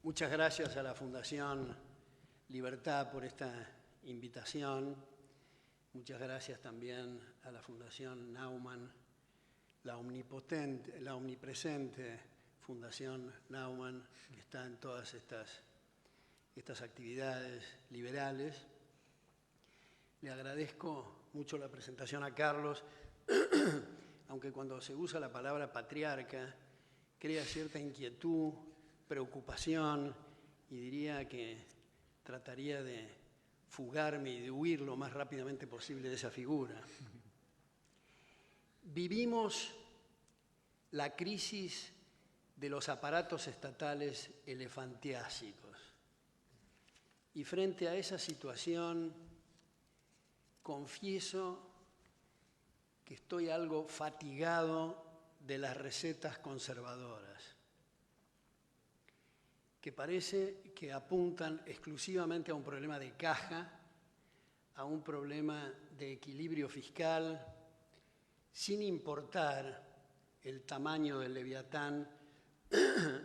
Muchas gracias a la Fundación Libertad por esta invitación. Muchas gracias también a la Fundación Naumann, la omnipresente Fundación Naumann, que está en todas estas actividades liberales. Le agradezco mucho la presentación a Carlos, aunque cuando se usa la palabra patriarca, crea cierta inquietud, preocupación, y diría que trataría de fugarme y de huir lo más rápidamente posible de esa figura. Vivimos la crisis de los aparatos estatales elefantiásicos. Y frente a esa situación, confieso que estoy algo fatigado de las recetas conservadoras, que parece que apuntan exclusivamente a un problema de caja, a un problema de equilibrio fiscal, sin importar el tamaño del Leviatán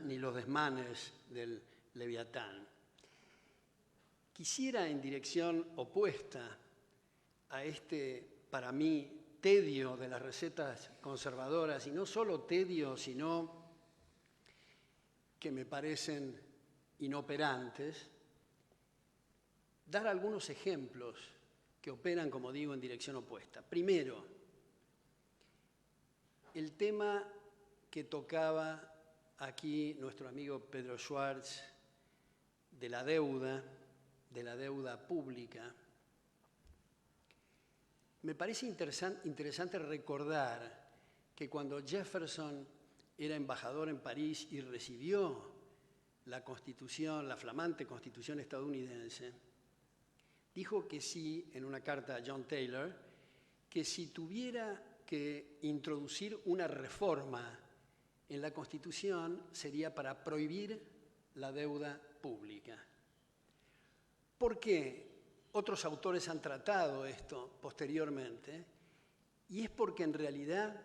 ni los desmanes del Leviatán. Quisiera, en dirección opuesta a este, para mí, tedio de las recetas conservadoras, y no solo tedio, sino que me parecen inoperantes, dar algunos ejemplos que operan, como digo, en dirección opuesta. Primero, el tema que tocaba aquí nuestro amigo Pedro Schwartz de la deuda pública. Me parece interesante recordar que cuando Jefferson era embajador en París y recibió la Constitución, la flamante Constitución estadounidense, dijo que sí, en una carta a John Taylor, que si tuviera que introducir una reforma en la Constitución sería para prohibir la deuda pública. ¿Por qué? Otros autores han tratado esto posteriormente, y es porque en realidad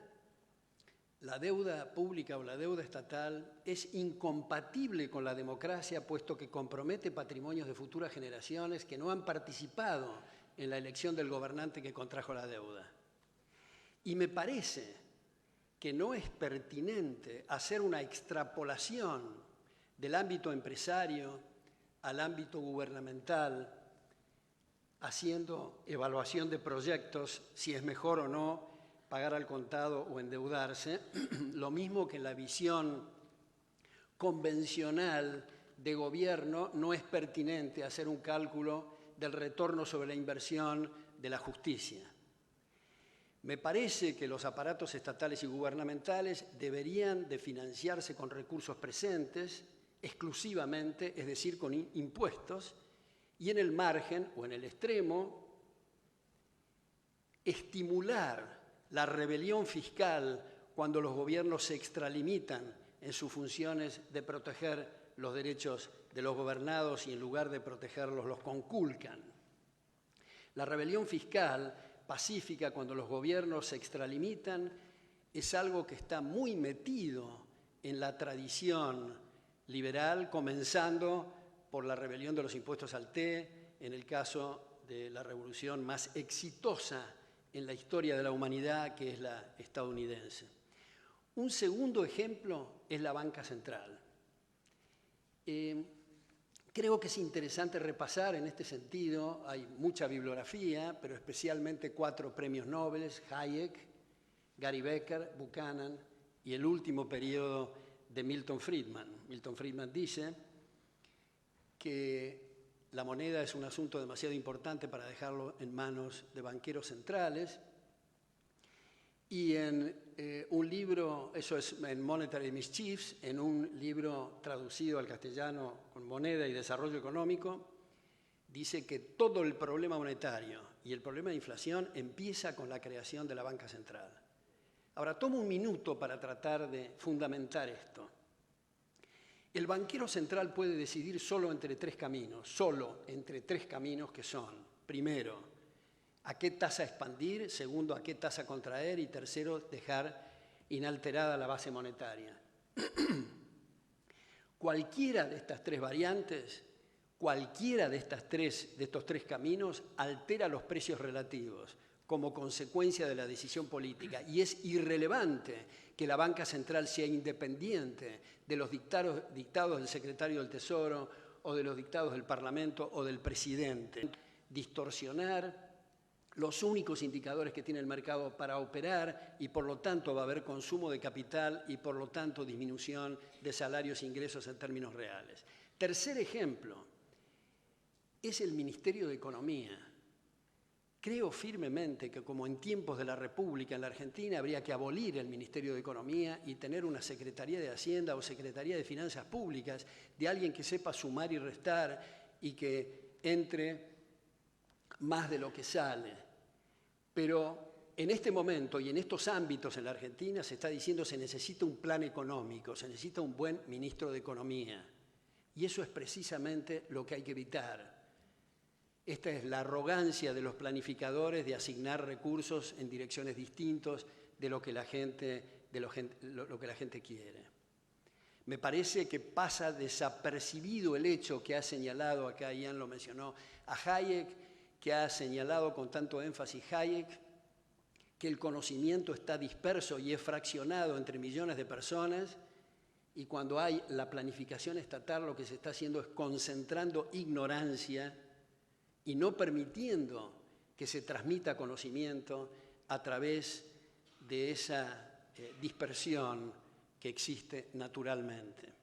la deuda pública o la deuda estatal es incompatible con la democracia, puesto que compromete patrimonios de futuras generaciones que no han participado en la elección del gobernante que contrajo la deuda. Y me parece que no es pertinente hacer una extrapolación del ámbito empresario al ámbito gubernamental, haciendo evaluación de proyectos, si es mejor o no pagar al contado o endeudarse, lo mismo que en la visión convencional de gobierno no es pertinente hacer un cálculo del retorno sobre la inversión de la justicia. Me parece que los aparatos estatales y gubernamentales deberían de financiarse con recursos presentes, exclusivamente, es decir, con impuestos, y en el margen o en el extremo, estimular la rebelión fiscal cuando los gobiernos se extralimitan en sus funciones de proteger los derechos de los gobernados y en lugar de protegerlos los conculcan. La rebelión fiscal pacífica cuando los gobiernos se extralimitan es algo que está muy metido en la tradición liberal, comenzando por la rebelión de los impuestos al té, en el caso de la revolución más exitosa en la historia de la humanidad, que es la estadounidense. Un segundo ejemplo es la banca central. Creo que es interesante repasar en este sentido, hay mucha bibliografía, pero especialmente 4 premios Nobel, Hayek, Gary Becker, Buchanan y el último periodo de Milton Friedman. Milton Friedman dice que la moneda es un asunto demasiado importante para dejarlo en manos de banqueros centrales. Y en un libro, eso es en Monetary Mischiefs, en un libro traducido al castellano con Moneda y Desarrollo Económico, dice que todo el problema monetario y el problema de inflación empieza con la creación de la banca central. Ahora, tomo un minuto para tratar de fundamentar esto. El banquero central puede decidir solo entre 3 caminos, que son, primero, a qué tasa expandir, segundo, a qué tasa contraer y tercero, dejar inalterada la base monetaria. Cualquiera de estas tres variantes, cualquiera de estos tres caminos altera los precios relativos como consecuencia de la decisión política, y es irrelevante que la banca central sea independiente de los dictados del secretario del Tesoro o de los dictados del Parlamento o del presidente. Distorsionar los únicos indicadores que tiene el mercado para operar, y por lo tanto va a haber consumo de capital y por lo tanto disminución de salarios e ingresos en términos reales. Tercer ejemplo es el Ministerio de Economía. Creo firmemente que, como en tiempos de la República en la Argentina, habría que abolir el Ministerio de Economía y tener una Secretaría de Hacienda o Secretaría de Finanzas Públicas de alguien que sepa sumar y restar y que entre más de lo que sale. Pero en este momento y en estos ámbitos en la Argentina se está diciendo que se necesita un plan económico, se necesita un buen ministro de Economía. Y eso es precisamente lo que hay que evitar. Esta es la arrogancia de los planificadores de asignar recursos en direcciones distintas de lo que la gente quiere. Me parece que pasa desapercibido el hecho que ha señalado, acá Ian lo mencionó, a Hayek, que ha señalado con tanto énfasis Hayek, que el conocimiento está disperso y es fraccionado entre millones de personas, y cuando hay la planificación estatal lo que se está haciendo es concentrando ignorancia y no permitiendo que se transmita conocimiento a través de esa dispersión que existe naturalmente.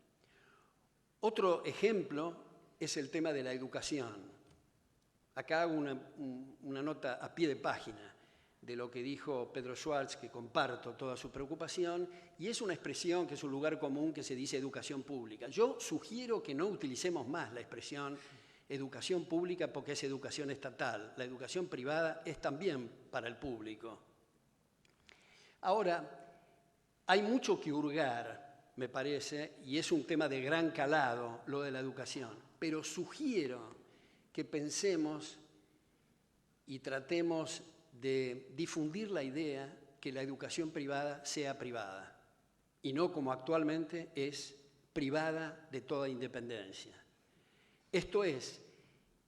Otro ejemplo es el tema de la educación. Acá hago una nota a pie de página de lo que dijo Pedro Schwartz, que comparto toda su preocupación, y es una expresión que es un lugar común que se dice educación pública. Yo sugiero que no utilicemos más la expresión educación pública porque es educación estatal. La educación privada es también para el público. Ahora, hay mucho que hurgar, me parece, y es un tema de gran calado lo de la educación, pero sugiero que pensemos y tratemos de difundir la idea que la educación privada sea privada y no como actualmente es privada de toda independencia. Esto es,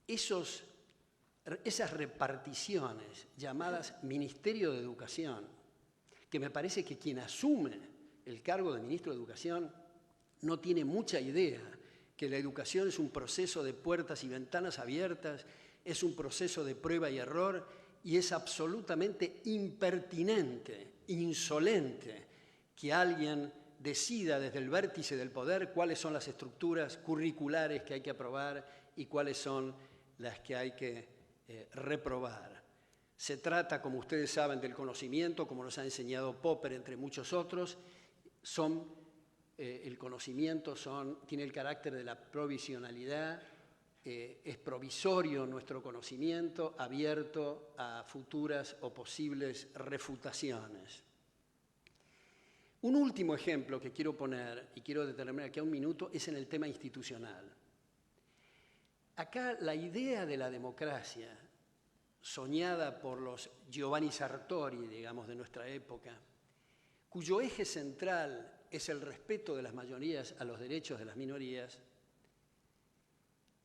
esas reparticiones llamadas Ministerio de Educación, que me parece que quien asume el cargo de Ministro de Educación no tiene mucha idea que la educación es un proceso de puertas y ventanas abiertas, es un proceso de prueba y error, y es absolutamente impertinente, insolente, que alguien decida desde el vértice del poder cuáles son las estructuras curriculares que hay que aprobar y cuáles son las que hay que reprobar. Se trata, como ustedes saben, del conocimiento, como nos ha enseñado Popper, entre muchos otros. El conocimiento tiene el carácter de la provisionalidad, es provisorio nuestro conocimiento, abierto a futuras o posibles refutaciones. Un último ejemplo que quiero poner, y quiero detenerme aquí un minuto, es en el tema institucional. Acá la idea de la democracia, soñada por los Giovanni Sartori, digamos, de nuestra época, cuyo eje central es el respeto de las mayorías a los derechos de las minorías,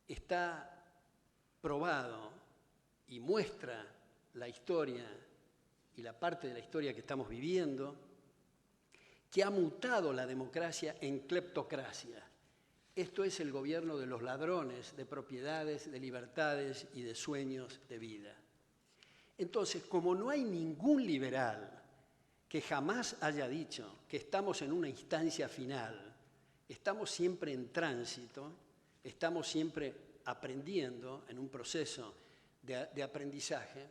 está probado y muestra la historia y la parte de la historia que estamos viviendo, que ha mutado la democracia en cleptocracia. Esto es el gobierno de los ladrones de propiedades, de libertades y de sueños de vida. Entonces, como no hay ningún liberal que jamás haya dicho que estamos en una instancia final, estamos siempre en tránsito, estamos siempre aprendiendo en un proceso de aprendizaje,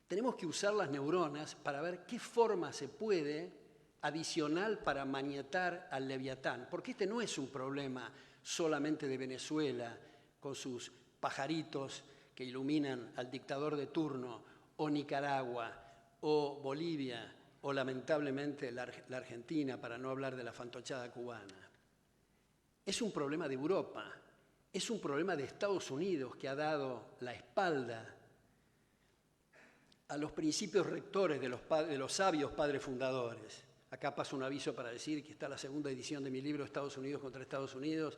tenemos que usar las neuronas para ver qué forma se puede adicional para maniatar al Leviatán, porque este no es un problema solamente de Venezuela con sus pajaritos que iluminan al dictador de turno, o Nicaragua, o Bolivia, o lamentablemente la Argentina, para no hablar de la fantochada cubana. Es un problema de Europa, es un problema de Estados Unidos, que ha dado la espalda a los principios rectores de los sabios padres fundadores. Acá paso un aviso para decir que está la segunda edición de mi libro Estados Unidos contra Estados Unidos,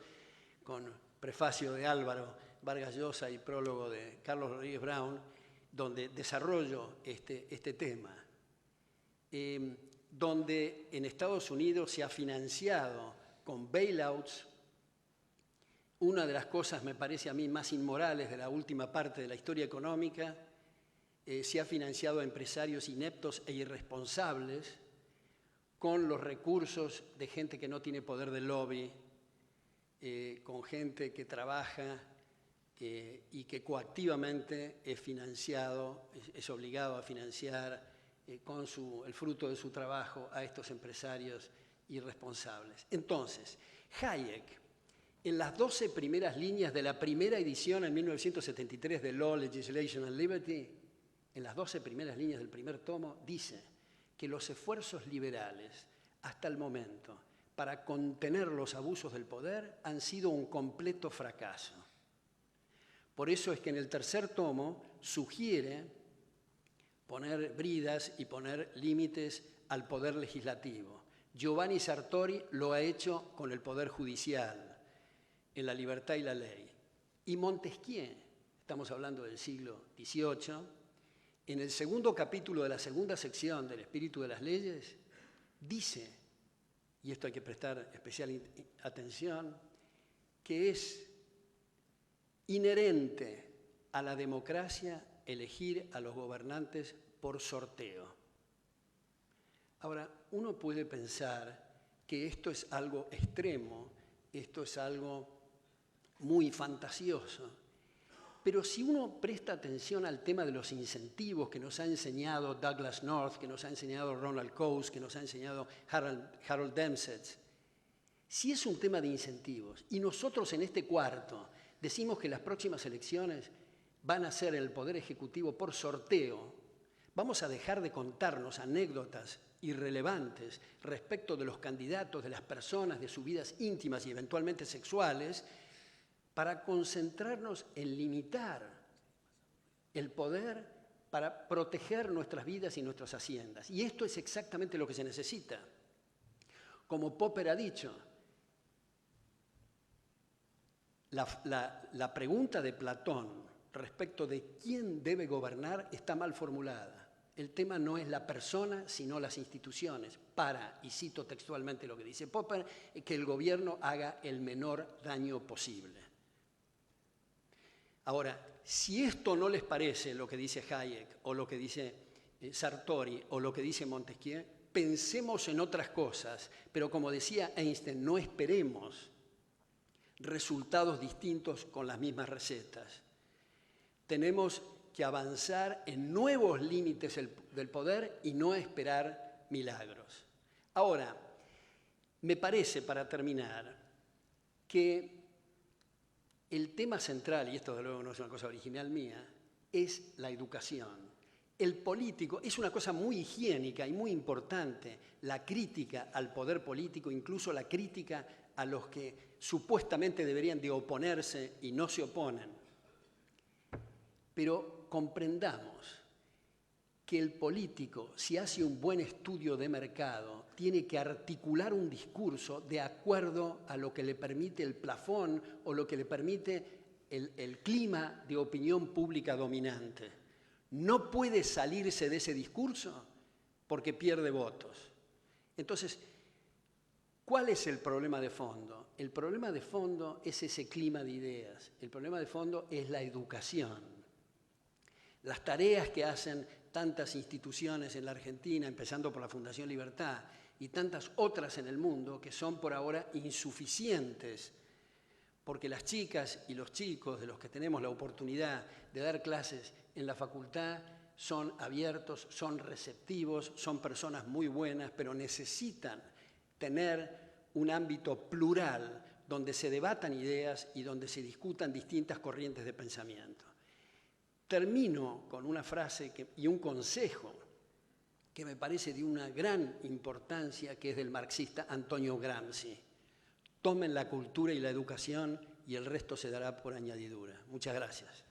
con prefacio de Álvaro Vargas Llosa y prólogo de Carlos Rodríguez Brown, donde desarrollo este tema. Donde en Estados Unidos se ha financiado con bailouts. Una de las cosas, me parece a mí, más inmorales de la última parte de la historia económica, se ha financiado a empresarios ineptos e irresponsables con los recursos de gente que no tiene poder de lobby, con gente que trabaja y que coactivamente es financiado, es obligado a financiar con el fruto de su trabajo a estos empresarios irresponsables. Entonces, Hayek, en las 12 primeras líneas de la primera edición en 1973 de Law, Legislation and Liberty, en las 12 primeras líneas del primer tomo, dice que los esfuerzos liberales hasta el momento para contener los abusos del poder han sido un completo fracaso. Por eso es que en el tercer tomo sugiere poner bridas y poner límites al poder legislativo. Giovanni Sartori lo ha hecho con el poder judicial, en La libertad y la ley. Y Montesquieu, estamos hablando del siglo XVIII, en el segundo capítulo de la segunda sección del Espíritu de las Leyes, dice, y esto hay que prestar especial atención, que es inherente a la democracia elegir a los gobernantes por sorteo. Ahora, uno puede pensar que esto es algo extremo, esto es algo muy fantasioso, pero si uno presta atención al tema de los incentivos que nos ha enseñado Douglass North, que nos ha enseñado Ronald Coase, que nos ha enseñado Harold Dempsey, si es un tema de incentivos y nosotros en este cuarto decimos que las próximas elecciones van a ser el Poder Ejecutivo por sorteo, vamos a dejar de contarnos anécdotas irrelevantes respecto de los candidatos, de las personas, de sus vidas íntimas y eventualmente sexuales, para concentrarnos en limitar el poder para proteger nuestras vidas y nuestras haciendas. Y esto es exactamente lo que se necesita. Como Popper ha dicho, la pregunta de Platón respecto de quién debe gobernar está mal formulada. El tema no es la persona, sino las instituciones, para, y cito textualmente lo que dice Popper, que el gobierno haga el menor daño posible. Ahora, si esto no les parece lo que dice Hayek, o lo que dice Sartori, o lo que dice Montesquieu, pensemos en otras cosas, pero como decía Einstein, no esperemos resultados distintos con las mismas recetas. Tenemos que avanzar en nuevos límites del poder y no esperar milagros. Ahora, me parece, para terminar, que el tema central, y esto de luego no es una cosa original mía, es la educación. El político es una cosa muy higiénica y muy importante, la crítica al poder político, incluso la crítica a los que supuestamente deberían de oponerse y no se oponen. Pero comprendamos que el político, si hace un buen estudio de mercado, tiene que articular un discurso de acuerdo a lo que le permite el plafón o lo que le permite el clima de opinión pública dominante. No puede salirse de ese discurso porque pierde votos. Entonces, ¿cuál es el problema de fondo? El problema de fondo es ese clima de ideas. El problema de fondo es la educación. Las tareas que hacen tantas instituciones en la Argentina, empezando por la Fundación Libertad, y tantas otras en el mundo que son por ahora insuficientes, porque las chicas y los chicos de los que tenemos la oportunidad de dar clases en la facultad son abiertos, son receptivos, son personas muy buenas, pero necesitan tener un ámbito plural donde se debatan ideas y donde se discutan distintas corrientes de pensamiento. Termino con una frase y un consejo que me parece de una gran importancia, que es del marxista Antonio Gramsci. Tomen la cultura y la educación y el resto se dará por añadidura. Muchas gracias.